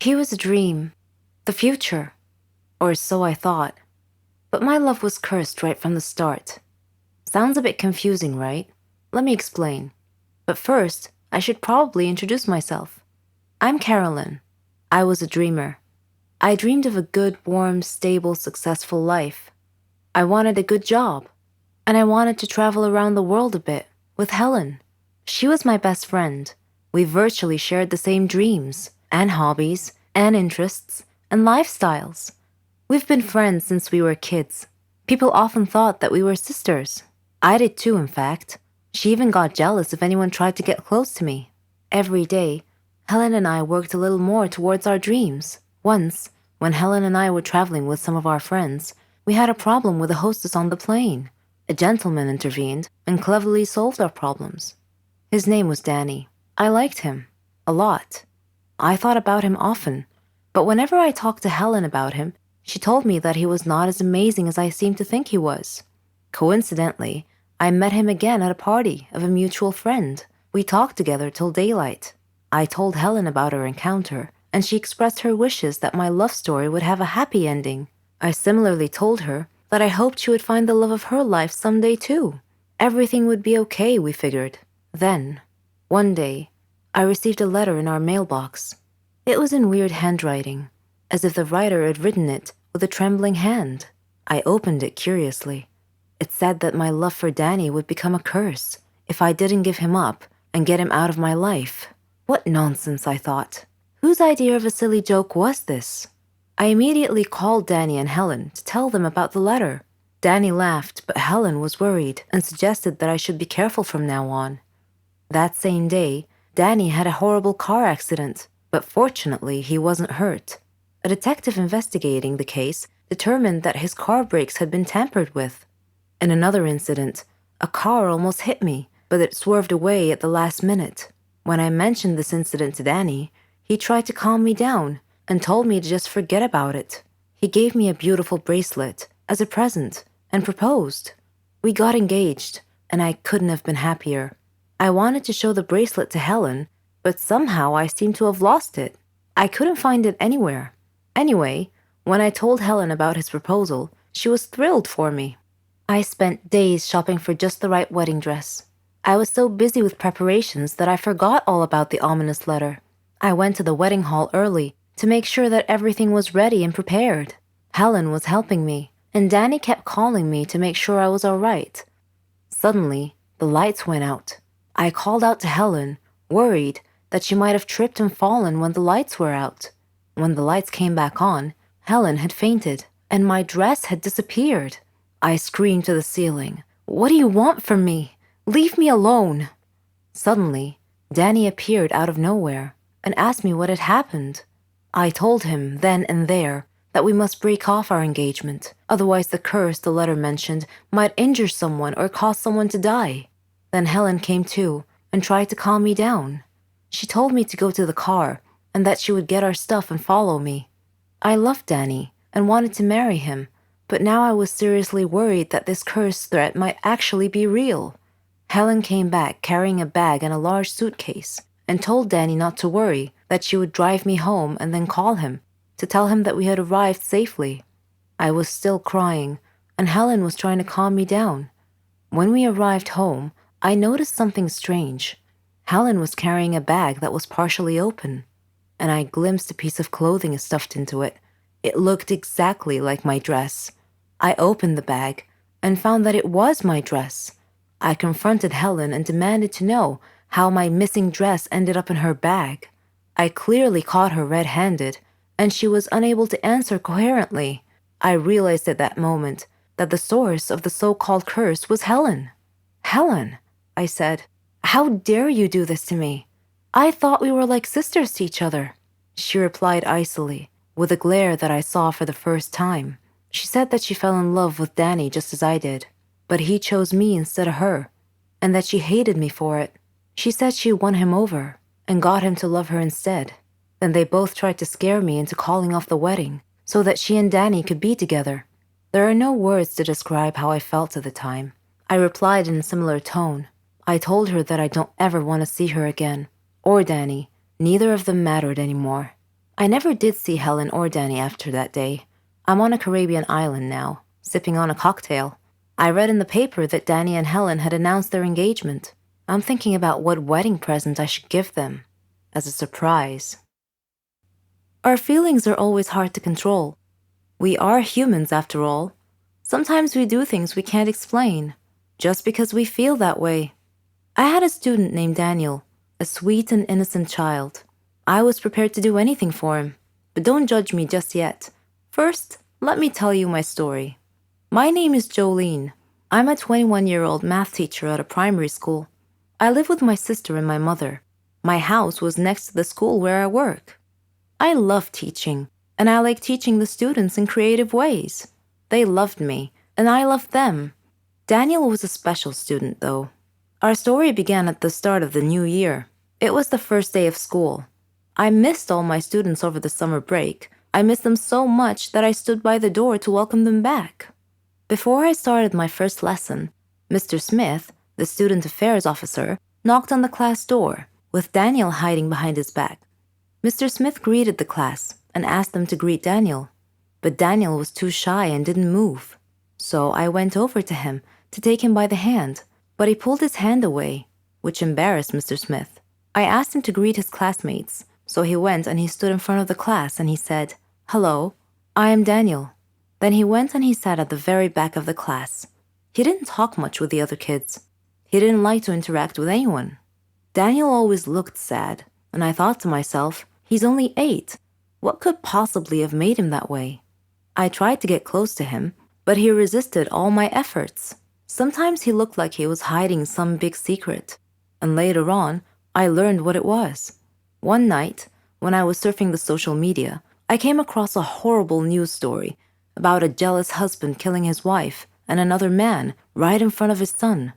He was a dream, the future, or so I thought. But my love was cursed right from the start. Sounds a bit confusing, right? Let me explain. But first, I should probably introduce myself. I'm Carolyn. I was a dreamer. I dreamed of a good, warm, stable, successful life. I wanted a good job. And I wanted to travel around the world a bit with Helen. She was my best friend. We virtually shared the same dreams, and hobbies, and interests, and lifestyles. We've been friends since we were kids. People often thought that we were sisters. I did too, in fact. She even got jealous if anyone tried to get close to me. Every day, Helen and I worked a little more towards our dreams. Once, when Helen and I were traveling with some of our friends, we had a problem with the hostess on the plane. A gentleman intervened and cleverly solved our problems. His name was Danny. I liked him. A lot. I thought about him often, but whenever I talked to Helen about him, she told me that he was not as amazing as I seemed to think he was. Coincidentally, I met him again at a party of a mutual friend. We talked together till daylight. I told Helen about our encounter, and she expressed her wishes that my love story would have a happy ending. I similarly told her that I hoped she would find the love of her life someday too. Everything would be okay, we figured. Then, one day, I received a letter in our mailbox. It was in weird handwriting, as if the writer had written it with a trembling hand. I opened it curiously. It said that my love for Danny would become a curse if I didn't give him up and get him out of my life. What nonsense, I thought. Whose idea of a silly joke was this? I immediately called Danny and Helen to tell them about the letter. Danny laughed, but Helen was worried and suggested that I should be careful from now on. That same day, Danny had a horrible car accident, but fortunately he wasn't hurt. A detective investigating the case determined that his car brakes had been tampered with. In another incident, a car almost hit me, but it swerved away at the last minute. When I mentioned this incident to Danny, he tried to calm me down and told me to just forget about it. He gave me a beautiful bracelet as a present and proposed. We got engaged, and I couldn't have been happier. I wanted to show the bracelet to Helen, but somehow I seemed to have lost it. I couldn't find it anywhere. Anyway, when I told Helen about his proposal, she was thrilled for me. I spent days shopping for just the right wedding dress. I was so busy with preparations that I forgot all about the ominous letter. I went to the wedding hall early to make sure that everything was ready and prepared. Helen was helping me, and Danny kept calling me to make sure I was all right. Suddenly, the lights went out. I called out to Helen, worried that she might have tripped and fallen when the lights were out. When the lights came back on, Helen had fainted, and my dress had disappeared. I screamed to the ceiling, "What do you want from me? Leave me alone!" Suddenly, Danny appeared out of nowhere and asked me what had happened. I told him then and there that we must break off our engagement, otherwise the curse the letter mentioned might injure someone or cause someone to die. Then Helen came too and tried to calm me down. She told me to go to the car and that she would get our stuff and follow me. I loved Danny and wanted to marry him, but now I was seriously worried that this curse threat might actually be real. Helen came back carrying a bag and a large suitcase and told Danny not to worry, that she would drive me home and then call him to tell him that we had arrived safely. I was still crying, and Helen was trying to calm me down. When we arrived home, I noticed something strange. Helen was carrying a bag that was partially open, and I glimpsed a piece of clothing stuffed into it. It looked exactly like my dress. I opened the bag and found that it was my dress. I confronted Helen and demanded to know how my missing dress ended up in her bag. I clearly caught her red-handed, and she was unable to answer coherently. I realized at that moment that the source of the so-called curse was Helen. "Helen," I said, "how dare you do this to me? I thought we were like sisters to each other." She replied icily, with a glare that I saw for the first time. She said that she fell in love with Danny just as I did, but he chose me instead of her, and that she hated me for it. She said she won him over and got him to love her instead. Then they both tried to scare me into calling off the wedding so that she and Danny could be together. There are no words to describe how I felt at the time. I replied in a similar tone. I told her that I don't ever want to see her again, or Danny. Neither of them mattered anymore. I never did see Helen or Danny after that day. I'm on a Caribbean island now, sipping on a cocktail. I read in the paper that Danny and Helen had announced their engagement. I'm thinking about what wedding present I should give them as a surprise. Our feelings are always hard to control. We are humans after all. Sometimes we do things we can't explain, just because we feel that way. I had a student named Daniel, a sweet and innocent child. I was prepared to do anything for him, but don't judge me just yet. First, let me tell you my story. My name is Jolene. I'm a 21-year-old math teacher at a primary school. I live with my sister and my mother. My house was next to the school where I work. I love teaching, and I like teaching the students in creative ways. They loved me, and I loved them. Daniel was a special student, though. Our story began at the start of the new year. It was the first day of school. I missed all my students over the summer break. I missed them so much that I stood by the door to welcome them back. Before I started my first lesson, Mr. Smith, the student affairs officer, knocked on the class door, with Daniel hiding behind his back. Mr. Smith greeted the class and asked them to greet Daniel, but Daniel was too shy and didn't move. So I went over to him to take him by the hand, but he pulled his hand away, which embarrassed Mr. Smith. I asked him to greet his classmates, so he went and he stood in front of the class and he said, "Hello, I am Daniel." Then he went and he sat at the very back of the class. He didn't talk much with the other kids. He didn't like to interact with anyone. Daniel always looked sad, and I thought to myself, he's only 8. What could possibly have made him that way? I tried to get close to him, but he resisted all my efforts. Sometimes he looked like he was hiding some big secret, and later on, I learned what it was. One night, when I was surfing the social media, I came across a horrible news story about a jealous husband killing his wife and another man right in front of his son.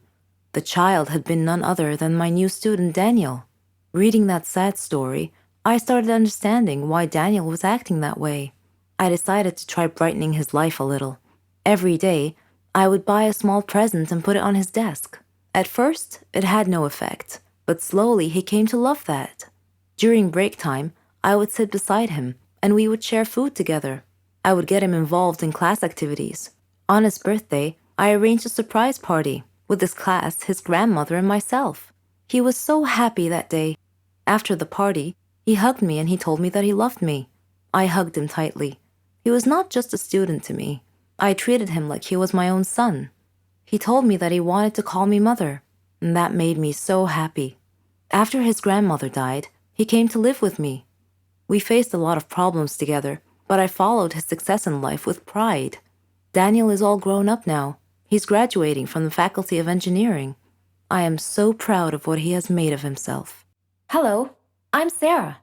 The child had been none other than my new student Daniel. Reading that sad story, I started understanding why Daniel was acting that way. I decided to try brightening his life a little. Every day, I would buy a small present and put it on his desk. At first, it had no effect, but slowly he came to love that. During break time, I would sit beside him, and we would share food together. I would get him involved in class activities. On his birthday, I arranged a surprise party with his class, his grandmother, and myself. He was so happy that day. After the party, he hugged me and he told me that he loved me. I hugged him tightly. He was not just a student to me. I treated him like he was my own son. He told me that he wanted to call me mother, and that made me so happy. After his grandmother died, he came to live with me. We faced a lot of problems together, but I followed his success in life with pride. Daniel is all grown up now. He's graduating from the Faculty of Engineering. I am so proud of what he has made of himself. Hello, I'm Sarah.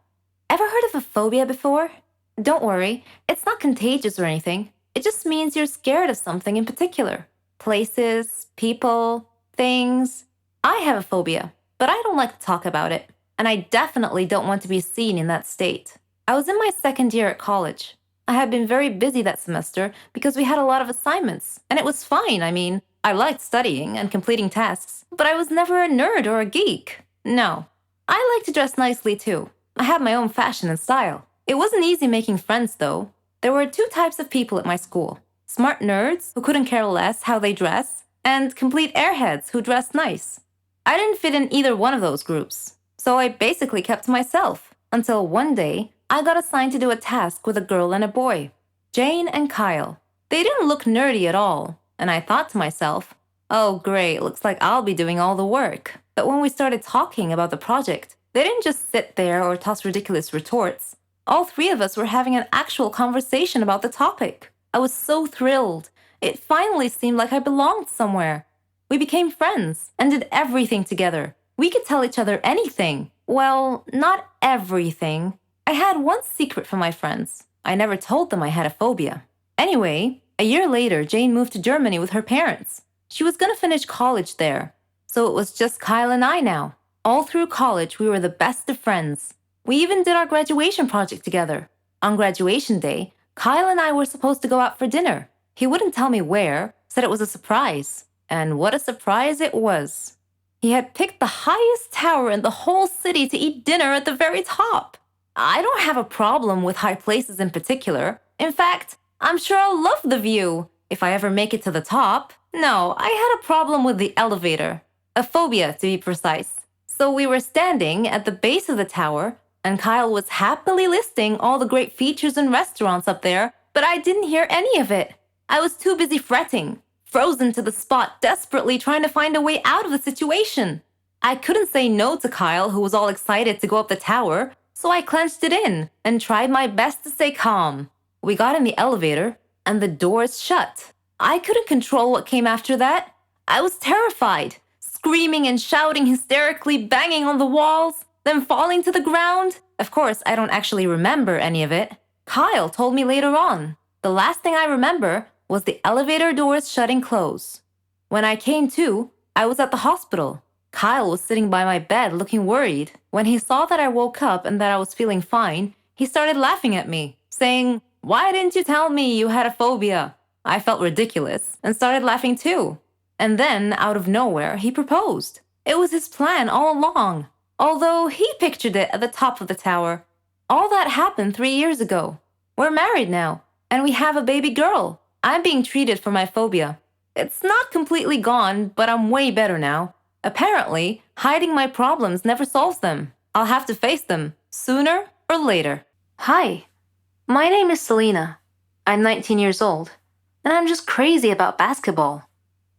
Ever heard of a phobia before? Don't worry, it's not contagious or anything. It just means you're scared of something in particular. Places, people, things. I have a phobia, but I don't like to talk about it. And I definitely don't want to be seen in that state. I was in my second year at college. I had been very busy that semester because we had a lot of assignments, and it was fine. I mean, I liked studying and completing tasks, but I was never a nerd or a geek. No. I like to dress nicely too. I have my own fashion and style. It wasn't easy making friends though. There were 2 types of people at my school. Smart nerds who couldn't care less how they dress, and complete airheads who dressed nice. I didn't fit in either one of those groups, so I basically kept to myself until one day I got assigned to do a task with a girl and a boy, Jane and Kyle. They didn't look nerdy at all, and I thought to myself, oh great, looks like I'll be doing all the work. But when we started talking about the project, they didn't just sit there or toss ridiculous retorts. All 3 of us were having an actual conversation about the topic. I was so thrilled. It finally seemed like I belonged somewhere. We became friends and did everything together. We could tell each other anything. Well, not everything. I had one secret from my friends. I never told them I had a phobia. Anyway, a year later, Jane moved to Germany with her parents. She was going to finish college there. So it was just Kyle and I now. All through college, we were the best of friends. We even did our graduation project together. On graduation day, Kyle and I were supposed to go out for dinner. He wouldn't tell me where, said it was a surprise. And what a surprise it was. He had picked the highest tower in the whole city to eat dinner at the very top. I don't have a problem with high places in particular. In fact, I'm sure I'll love the view if I ever make it to the top. No, I had a problem with the elevator. A phobia, to be precise. So we were standing at the base of the tower, and Kyle was happily listing all the great features and restaurants up there, but I didn't hear any of it. I was too busy fretting, frozen to the spot, desperately trying to find a way out of the situation. I couldn't say no to Kyle, who was all excited to go up the tower, so I clenched it in and tried my best to stay calm. We got in the elevator, and the doors shut. I couldn't control what came after that. I was terrified, screaming and shouting hysterically, banging on the walls, then falling to the ground. Of course, I don't actually remember any of it. Kyle told me later on. The last thing I remember was the elevator doors shutting close. When I came to, I was at the hospital. Kyle was sitting by my bed looking worried. When he saw that I woke up and that I was feeling fine, he started laughing at me, saying, "Why didn't you tell me you had a phobia?" I felt ridiculous and started laughing too. And then, out of nowhere, he proposed. It was his plan all along, although he pictured it at the top of the tower. All that happened 3 years ago. We're married now, and we have a baby girl. I'm being treated for my phobia. It's not completely gone, but I'm way better now. Apparently, hiding my problems never solves them. I'll have to face them, sooner or later. Hi, my name is Selena. I'm 19 years old, and I'm just crazy about basketball.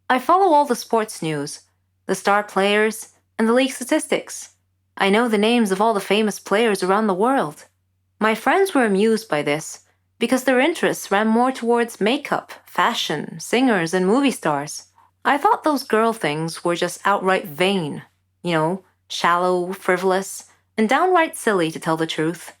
I follow all the sports news, the star players, and the league statistics. I know the names of all the famous players around the world. My friends were amused by this because their interests ran more towards makeup, fashion, singers, and movie stars. I thought those girl things were just outright vain, shallow, frivolous, and downright silly to tell the truth.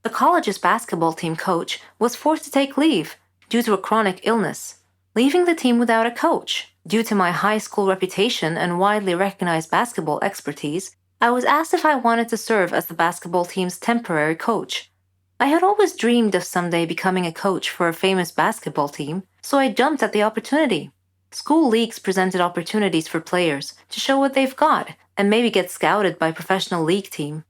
The college's basketball team coach was forced to take leave due to a chronic illness, leaving the team without a coach. Due to my high school reputation and widely recognized basketball expertise, I was asked if I wanted to serve as the basketball team's temporary coach. I had always dreamed of someday becoming a coach for a famous basketball team, so I jumped at the opportunity. School leagues presented opportunities for players to show what they've got and maybe get scouted by a professional league team.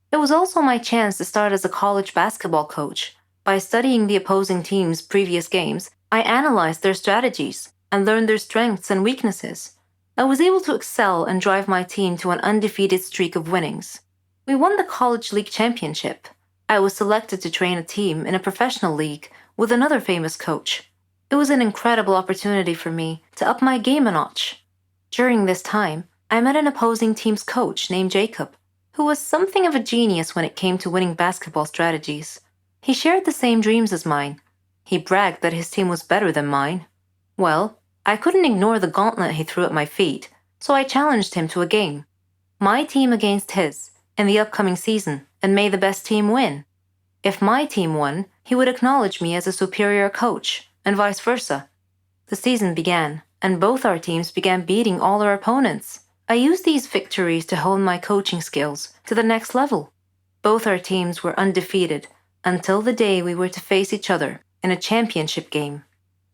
It was also my chance to start as a college basketball coach. By studying the opposing team's previous games, I analyzed their strategies and learned their strengths and weaknesses. I was able to excel and drive my team to an undefeated streak of winnings. We won the college league championship. I was selected to train a team in a professional league with another famous coach. It was an incredible opportunity for me to up my game a notch. During this time, I met an opposing team's coach named Jacob, who was something of a genius when it came to winning basketball strategies. He shared the same dreams as mine. He bragged that his team was better than mine. Well, I couldn't ignore the gauntlet he threw at my feet, so I challenged him to a game. My team against his, in the upcoming season, and may the best team win. If my team won, he would acknowledge me as a superior coach, and vice versa. The season began, and both our teams began beating all our opponents. I used these victories to hone my coaching skills to the next level. Both our teams were undefeated until the day we were to face each other in a championship game.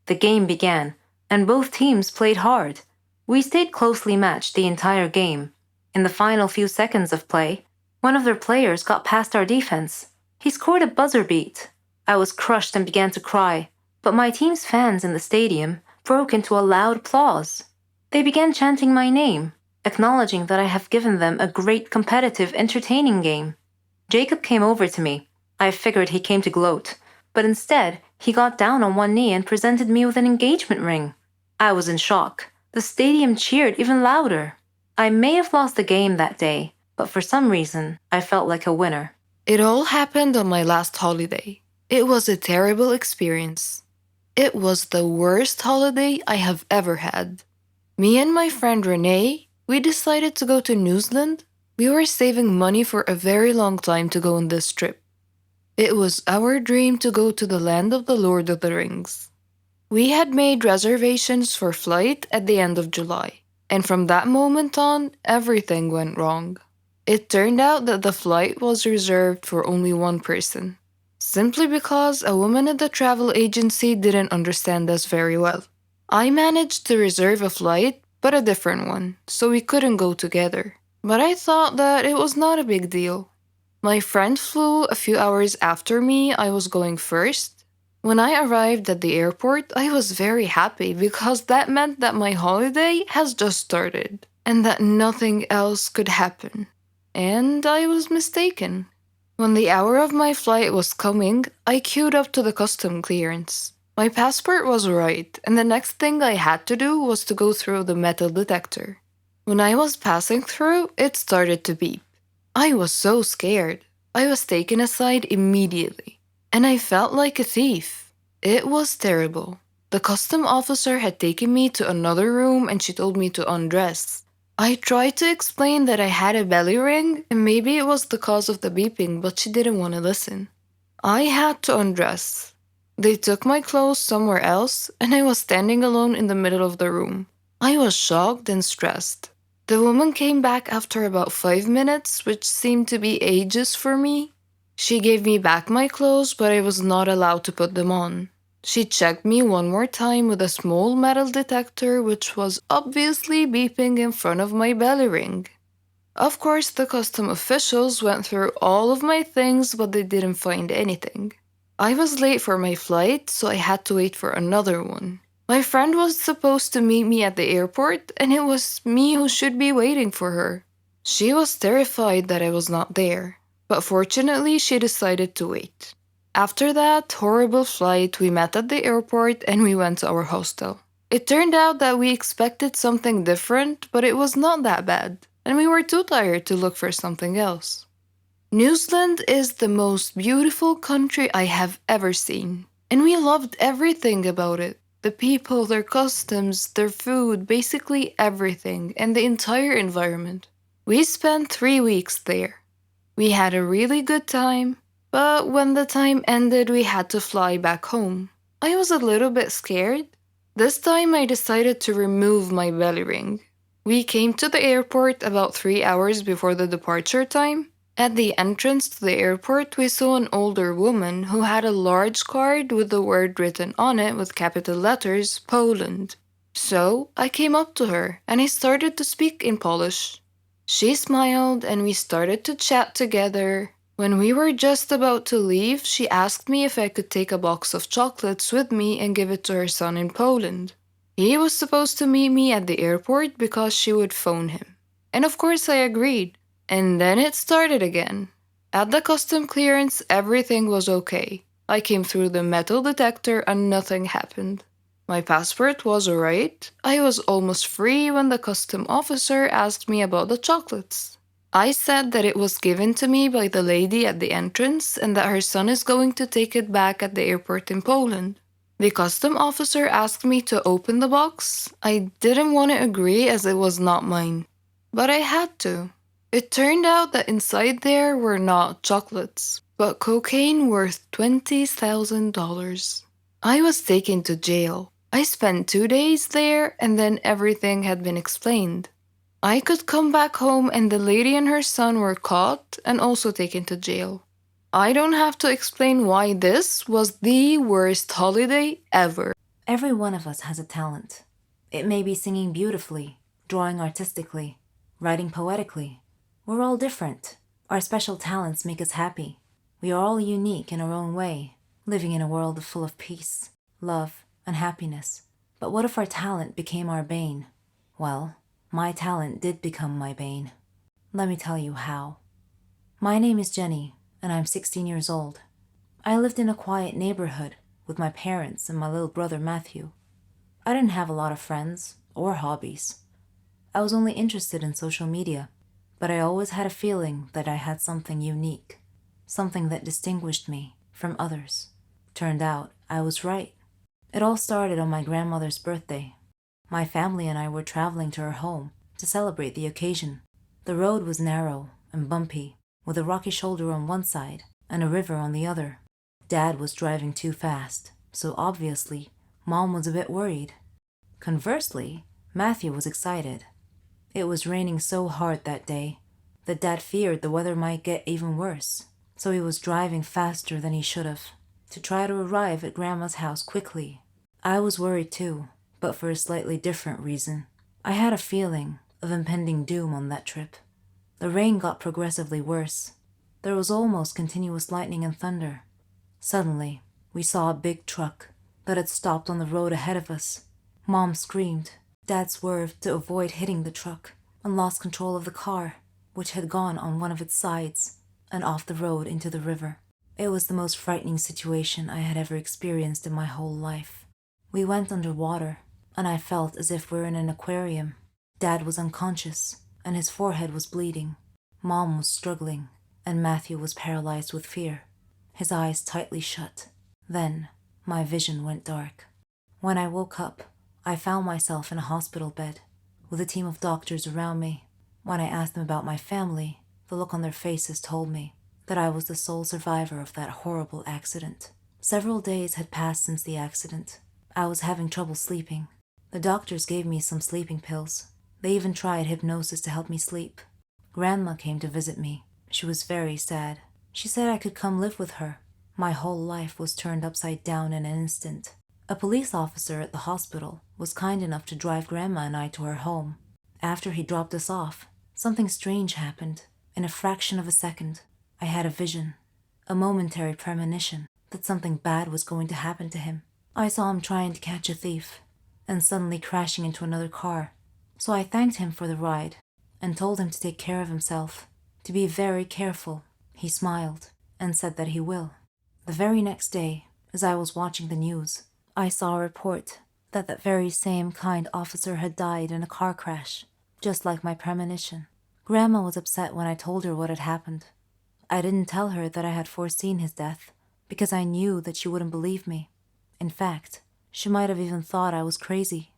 The game began, and both teams played hard. We stayed closely matched the entire game. In the final few seconds of play, one of their players got past our defense. He scored a buzzer beat. I was crushed and began to cry, but my team's fans in the stadium broke into a loud applause. They began chanting my name, acknowledging that I have given them a great competitive, entertaining game. Jacob came over to me. I figured he came to gloat, but instead, he got down on one knee and presented me with an engagement ring. I was in shock. The stadium cheered even louder. I may have lost the game that day, but for some reason, I felt like a winner. It all happened on my last holiday. It was a terrible experience. It was the worst holiday I have ever had. Me and my friend Renee, we decided to go to New Zealand. We were saving money for a very long time to go on this trip. It was our dream to go to the land of the Lord of the Rings. We had made reservations for flight at the end of July, and from that moment on, everything went wrong. It turned out that the flight was reserved for only one person, simply because a woman at the travel agency didn't understand us very well. I managed to reserve a flight, but a different one, so we couldn't go together. But I thought that it was not a big deal. My friend flew a few hours after me. I was going first. When I arrived at the airport, I was very happy because that meant that my holiday has just started and that nothing else could happen. And I was mistaken. When the hour of my flight was coming, I queued up to the custom clearance. My passport was right, and the next thing I had to do was to go through the metal detector. When I was passing through, it started to beep. I was so scared. I was taken aside immediately, and I felt like a thief. It was terrible. The custom officer had taken me to another room and she told me to undress. I tried to explain that I had a belly ring and maybe it was the cause of the beeping, but she didn't want to listen. I had to undress. They took my clothes somewhere else, and I was standing alone in the middle of the room. I was shocked and stressed. The woman came back after about 5 minutes, which seemed to be ages for me. She gave me back my clothes, but I was not allowed to put them on. She checked me one more time with a small metal detector, which was obviously beeping in front of my belly ring. Of course, the custom officials went through all of my things, but they didn't find anything. I was late for my flight, so I had to wait for another one. My friend was supposed to meet me at the airport, and it was me who should be waiting for her. She was terrified that I was not there, but fortunately, she decided to wait. After that horrible flight, we met at the airport and we went to our hostel. It turned out that we expected something different, but it was not that bad, and we were too tired to look for something else. New Zealand is the most beautiful country I have ever seen, and we loved everything about it. The people, their customs, their food, basically everything, and the entire environment. We spent 3 weeks there. We had a really good time, but when the time ended, we had to fly back home. I was a little bit scared. This time, I decided to remove my belly ring. We came to the airport about 3 hours before the departure time. At the entrance to the airport, we saw an older woman who had a large card with the word written on it with capital letters, Poland. So I came up to her and I started to speak in Polish. She smiled and we started to chat together. When we were just about to leave, she asked me if I could take a box of chocolates with me and give it to her son in Poland. He was supposed to meet me at the airport because she would phone him. And of course I agreed. And then it started again. At the custom clearance, everything was okay. I came through the metal detector and nothing happened. My passport was alright. I was almost free when the custom officer asked me about the chocolates. I said that it was given to me by the lady at the entrance and that her son is going to take it back at the airport in Poland. The custom officer asked me to open the box. I didn't want to agree as it was not mine, but I had to. It turned out that inside there were not chocolates, but cocaine worth $20,000. I was taken to jail. I spent 2 days there and then everything had been explained. I could come back home and the lady and her son were caught and also taken to jail. I don't have to explain why this was the worst holiday ever. Every one of us has a talent. It may be singing beautifully, drawing artistically, writing poetically. We're all different. Our special talents make us happy. We are all unique in our own way, living in a world full of peace, love, and happiness. But what if our talent became our bane? Well, my talent did become my bane. Let me tell you how. My name is Jenny, and I'm 16 years old. I lived in a quiet neighborhood with my parents and my little brother Matthew. I didn't have a lot of friends or hobbies. I was only interested in social media, but I always had a feeling that I had something unique, something that distinguished me from others. Turned out I was right. It all started on my grandmother's birthday. My family and I were traveling to her home to celebrate the occasion. The road was narrow and bumpy, with a rocky shoulder on one side and a river on the other. Dad was driving too fast, so obviously, Mom was a bit worried. Conversely, Matthew was excited. It was raining so hard that day that Dad feared the weather might get even worse, so he was driving faster than he should have to try to arrive at Grandma's house quickly. I was worried too, but for a slightly different reason. I had a feeling of impending doom on that trip. The rain got progressively worse. There was almost continuous lightning and thunder. Suddenly, we saw a big truck that had stopped on the road ahead of us. Mom screamed. Dad swerved to avoid hitting the truck and lost control of the car, which had gone on one of its sides and off the road into the river. It was the most frightening situation I had ever experienced in my whole life. We went underwater, and I felt as if we were in an aquarium. Dad was unconscious, and his forehead was bleeding. Mom was struggling, and Matthew was paralyzed with fear, his eyes tightly shut. Then, my vision went dark. When I woke up, I found myself in a hospital bed, with a team of doctors around me. When I asked them about my family, the look on their faces told me that I was the sole survivor of that horrible accident. Several days had passed since the accident. I was having trouble sleeping. The doctors gave me some sleeping pills. They even tried hypnosis to help me sleep. Grandma came to visit me. She was very sad. She said I could come live with her. My whole life was turned upside down in an instant. A police officer at the hospital was kind enough to drive Grandma and I to her home. After he dropped us off, something strange happened. In a fraction of a second, I had a vision, a momentary premonition that something bad was going to happen to him. I saw him trying to catch a thief, and suddenly crashing into another car. So I thanked him for the ride, and told him to take care of himself, to be very careful. He smiled, and said that he will. The very next day, as I was watching the news, I saw a report that that very same kind officer had died in a car crash, just like my premonition. Grandma was upset when I told her what had happened. I didn't tell her that I had foreseen his death, because I knew that she wouldn't believe me. In fact, she might have even thought I was crazy.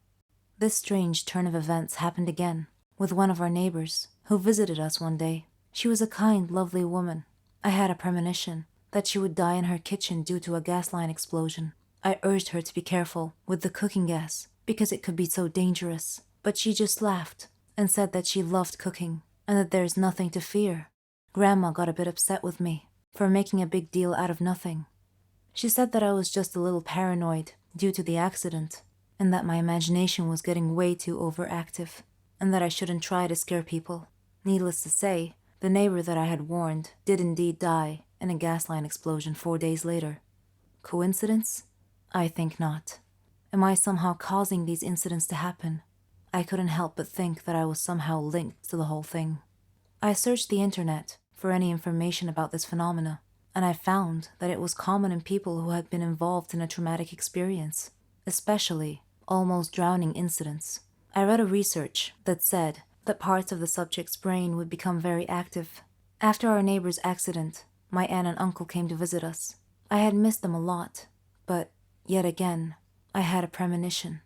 This strange turn of events happened again, with one of our neighbors, who visited us one day. She was a kind, lovely woman. I had a premonition that she would die in her kitchen due to a gas line explosion. I urged her to be careful with the cooking gas because it could be so dangerous, but she just laughed and said that she loved cooking and that there's nothing to fear. Grandma got a bit upset with me for making a big deal out of nothing. She said that I was just a little paranoid due to the accident and that my imagination was getting way too overactive and that I shouldn't try to scare people. Needless to say, the neighbor that I had warned did indeed die in a gas line explosion 4 days later. Coincidence? I think not. Am I somehow causing these incidents to happen? I couldn't help but think that I was somehow linked to the whole thing. I searched the internet for any information about this phenomena, and I found that it was common in people who had been involved in a traumatic experience, especially almost drowning incidents. I read a research that said that parts of the subject's brain would become very active. After our neighbor's accident, my aunt and uncle came to visit us. I had missed them a lot, but yet again, I had a premonition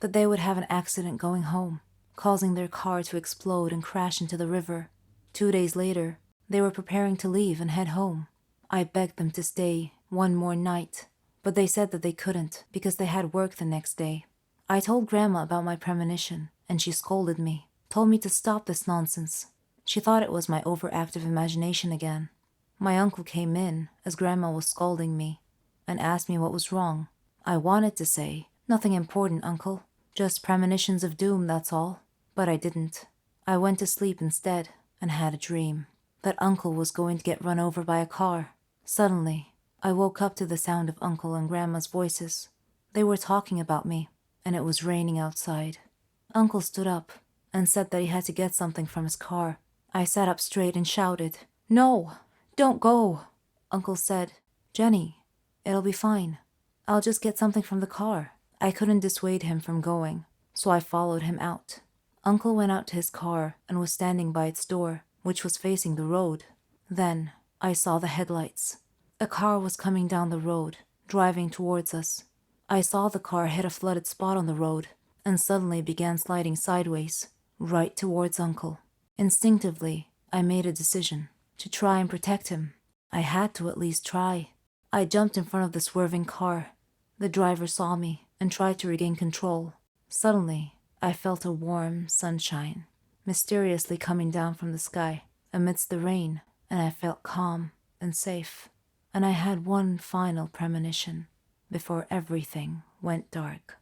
that they would have an accident going home, causing their car to explode and crash into the river. 2 days later, they were preparing to leave and head home. I begged them to stay one more night, but they said that they couldn't because they had work the next day. I told Grandma about my premonition, and she scolded me, told me to stop this nonsense. She thought it was my overactive imagination again. My uncle came in as Grandma was scolding me and asked me what was wrong. I wanted to say, "Nothing important, Uncle. Just premonitions of doom, that's all." But I didn't. I went to sleep instead and had a dream that Uncle was going to get run over by a car. Suddenly, I woke up to the sound of Uncle and Grandma's voices. They were talking about me, and it was raining outside. Uncle stood up and said that he had to get something from his car. I sat up straight and shouted, "No, don't go." Uncle said, "Jenny, it'll be fine. I'll just get something from the car." I couldn't dissuade him from going, so I followed him out. Uncle went out to his car and was standing by its door, which was facing the road. Then I saw the headlights. A car was coming down the road, driving towards us. I saw the car hit a flooded spot on the road and suddenly began sliding sideways, right towards Uncle. Instinctively, I made a decision to try and protect him. I had to at least try. I jumped in front of the swerving car. The driver saw me and tried to regain control. Suddenly, I felt a warm sunshine mysteriously coming down from the sky amidst the rain, and I felt calm and safe. And I had one final premonition before everything went dark.